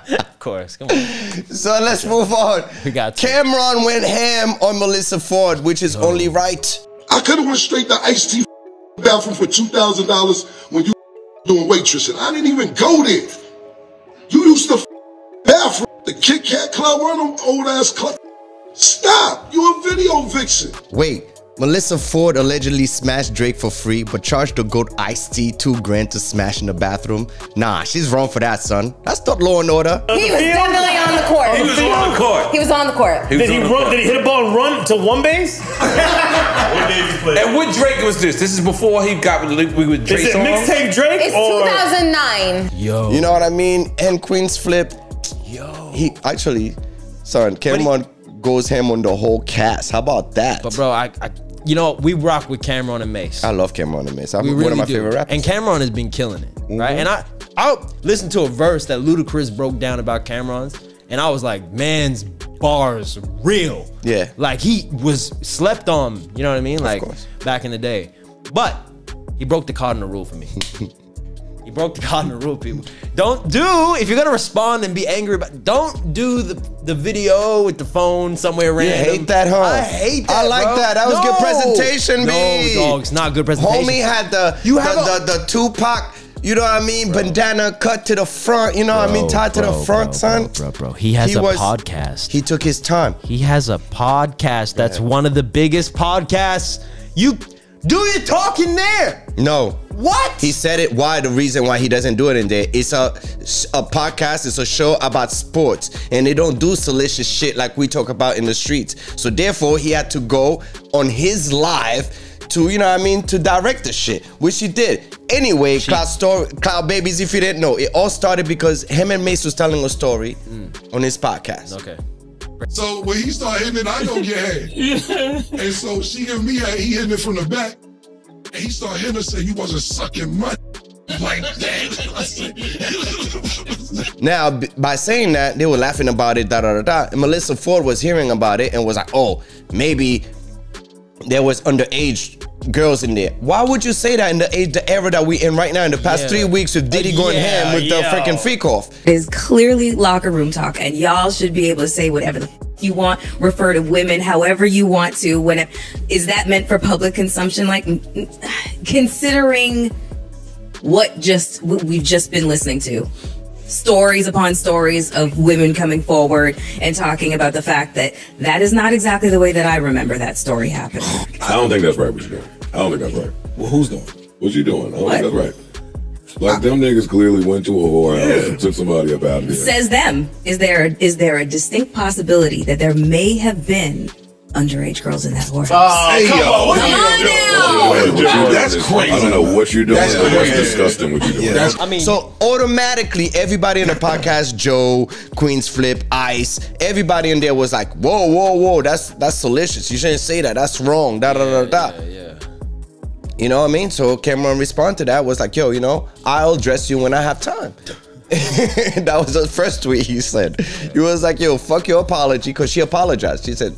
Of course, come on. So let's move on. We got to. Cameron went ham on Melyssa Ford, which is only right. I could have went straight to Iced Tea bathroom for $2,000 when you doing waitressing. I didn't even go there. You used to bathroom, the Kit Kat Club, one of them old ass club. Stop! You a video vixen. Wait. Melyssa Ford allegedly smashed Drake for free, but charged the GOAT Ice-T $2 grand to smash in the bathroom. Nah, she's wrong for that, son. That's not law and order. He was definitely on the court. He was on the court. He was on the court. Did he hit a ball and run to one base? And what Drake was this? This is before he got with Drake. Is it mixtape Drake? It's 2009. Yo. You know what I mean? And Queen's Flip. Yo. He actually, son, Cameron goes ham on the whole cast. How about that? But bro, you know, we rock with Cameron and Mace. I love Cameron and Mace. We really one of my do. favorite rappers. And Cameron has been killing it, right? And I listened to a verse that Ludacris broke down about Cameron's, and I was like, man's bars real. Yeah. Like he was slept on, you know what I mean? Like back in the day. But he broke the cardinal rule for me. He broke the cardinal rule, people. Don't do, if you're gonna respond and be angry about, don't do the video with the phone somewhere random. You hate that, huh? I hate that, I like bro. that. That was good presentation, B. No, dog, it's not good presentation. Homie had the Tupac, you know what I mean, bandana cut to the front, you know what I mean, tied to the front, son. Bro. He has a podcast. He took his time. He has a podcast that's one of the biggest podcasts. You do your talking there. No. What? He said it. Why? The reason why he doesn't do it in there. It's a podcast. It's a show about sports. And they don't do salacious shit like we talk about in the streets. So therefore, he had to go on his live to, you know what I mean, to direct the shit, which he did. Anyway, Cloud Babies, if you didn't know, it all started because him and Mace was telling a story on his podcast. Okay. So when he started hitting it, I don't get head. And so she gave me head, he hitting it from the back. And he started hitting her saying, you wasn't sucking money like that. Now, by saying that, they were laughing about it, And Melyssa Ford was hearing about it and was like, oh, maybe there was underage girls in there. Why would you say that in the era that we in right now, in the past 3 weeks with Diddy going ham with the freaking freak off? It is clearly locker room talk, and y'all should be able to say whatever the you want, refer to women however you want to. When is that meant for public consumption? Like, considering what we've just been listening to, stories upon stories of women coming forward and talking about the fact that that is not exactly the way that I remember that story happening. I don't think that's right what you're doing. I don't think that's right. Well, who's doing? What you doing? I don't think that's right. Like, them niggas clearly went to a whorehouse and took somebody up out of there. Says them. Is there a distinct possibility that there may have been underage girls in that whorehouse? Come on now! That's crazy. I don't know what you're doing. That's disgusting what you're doing. I mean, so automatically, everybody in the podcast, Joe, Queen's Flip, Ice, everybody in there was like, whoa, whoa, whoa, that's salacious. You shouldn't say that. That's wrong. Yeah. You know what I mean? So Cameron responded to that, was like, yo, you know, I'll dress you when I have time. That was the first tweet he said. He was like, yo, fuck your apology, because she apologized. She said,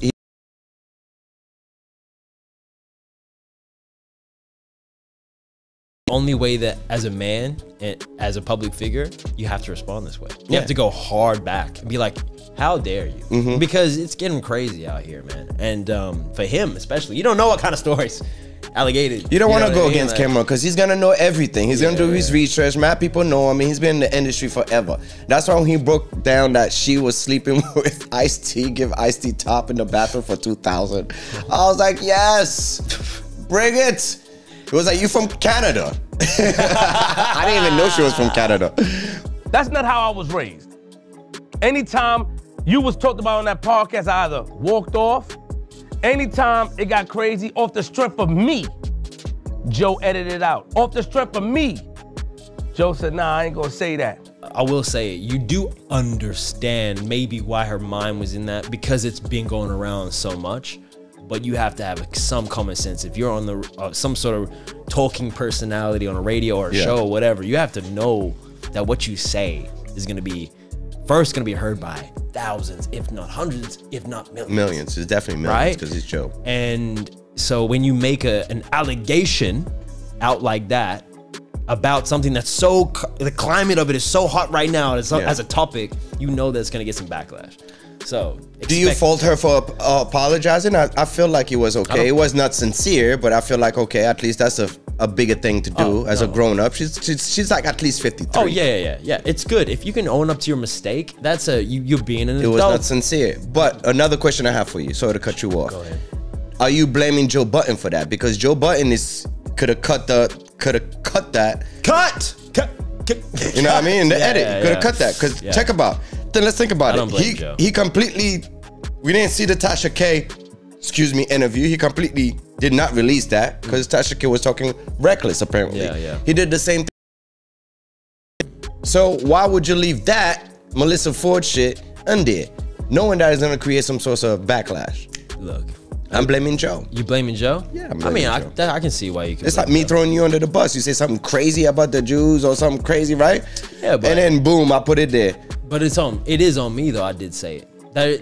only way that as a man and as a public figure, you have to respond this way. You have to go hard back and be like, how dare you? Because it's getting crazy out here, man. And for him especially, you don't know what kind of stories alligated. You don't want to go against Cameron because he's going to know everything. He's going to do his research. Mad people know him. He's been in the industry forever. That's why when he broke down that she was sleeping with Ice-T, give Ice-T top in the bathroom for $2,000. I was like, yes, bring it. It was like, you from Canada. I didn't even know she was from Canada. That's not how I was raised. Anytime you was talked about on that podcast, I either walked off. Anytime it got crazy, off the strength of me, Joe edited it out. Off the strength of me, Joe said, nah, I ain't gonna say that. I will say it. You do understand maybe why her mind was in that, because it's been going around so much. But you have to have some common sense. If you're on the some sort of talking personality on a radio or a show or whatever, you have to know that what you say is gonna be heard by thousands, if not hundreds, if not millions. Millions. It's definitely millions because it's Joe. And so when you make an allegation out like that, about something that's so, the climate of it is so hot right now as a topic, you know that it's gonna get some backlash. So, do you fault her for apologizing? I feel like it was okay. It was not sincere, but I feel like, okay, at least that's a bigger thing to do as a grown up. She's like at least 53. Oh yeah. It's good if you can own up to your mistake. That's you're being an adult. It was not sincere. But another question I have for you. Sorry to cut you off. Go ahead. Are you blaming Joe Budden for that? Because Joe Budden could have cut that. You know what I mean? In the edit, could have cut that. Because check about. Then let's think about it. He completely. We didn't see the Tasha K, interview. He completely did not release that because Tasha K was talking reckless. Apparently, he did the same thing. So why would you leave that Melyssa Ford shit undid, knowing that it's gonna create some sort of backlash? Look, I'm blaming Joe. You blaming Joe? Yeah, I'm blaming Joe. I can see why you can. It's like me throwing you under the bus. You say something crazy about the Jews or something crazy, right? Yeah, but and then boom, I put it there. But it is on me though. I did say it.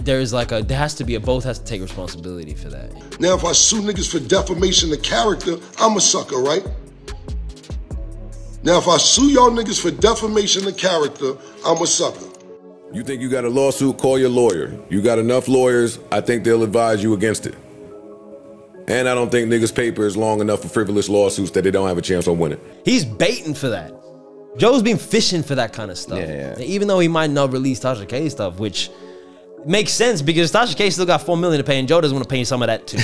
There has to be both has to take responsibility for that. Now, if I sue niggas for defamation of character, I'm a sucker, right? Now, if I sue y'all niggas for defamation of character, I'm a sucker. You think you got a lawsuit, call your lawyer. You got enough lawyers, I think they'll advise you against it. And I don't think niggas' paper is long enough for frivolous lawsuits that they don't have a chance on winning. He's baiting for that. Joe's been fishing for that kind of stuff. Yeah. Even though he might not release Tasha K stuff, which makes sense because Tasha K still got $4 million to pay, and Joe doesn't want to pay some of that too.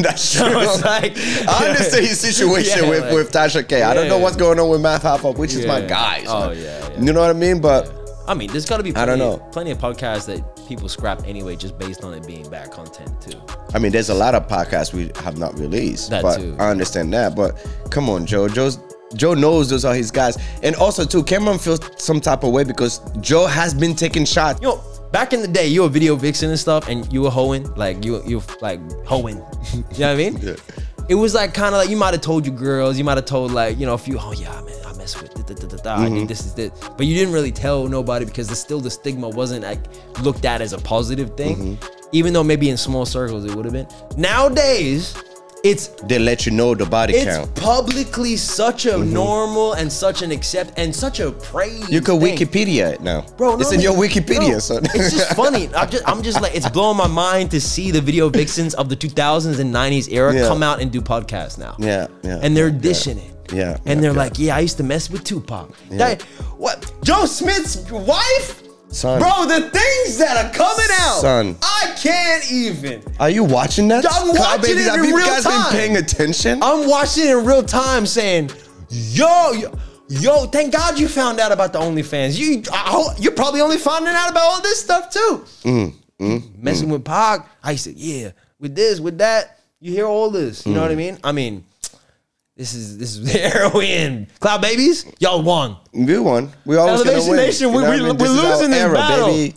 That's true. So it's like, I understand his situation with Tasha K. I don't know what's going on with Math Hoffa, which is my guy. So, you know what I mean? But I mean, there's got to be plenty of podcasts that people scrap anyway just based on it being bad content too. I mean, there's a lot of podcasts we have not released. But I understand that. But come on, Joe. Joe knows those are his guys. And also, too, Cameron feels some type of way because Joe has been taking shots. You know, back in the day, you were video vixen and stuff, and you were hoeing. Like, you like, hoeing. You know what I mean? Yeah. It was like, kind of like, you might have told your girls, you might have told, like, you know, a few, oh, yeah, man, I mess with I think this is it. But you didn't really tell nobody because the stigma wasn't, like, looked at as a positive thing. Even though maybe in small circles it would have been. Nowadays, they let you know the body count. It's publicly such a normal and such an and such a praise. You could Wikipedia it now, bro. It's in your Wikipedia, son. It's just funny. I'm just like, it's blowing my mind to see the video vixens of the 2000s and 90s era come out and do podcasts now. And they're dishing it. And they're like, I used to mess with Tupac. What? Joe Smith's wife? Son. Bro, the things that are coming out, son, I can't even. Are you watching that? I'm watching it in real time. Have you guys been paying attention? I'm watching it in real time saying, yo, thank God you found out about the OnlyFans. You're probably only finding out about all this stuff too. Messing with Pac. I said, with this, with that. You hear all this. You know what I mean? I mean, this is the heroin. Cloud Babies, y'all won. We won. We always gonna win. Elevation Nation, we're losing this battle. Baby.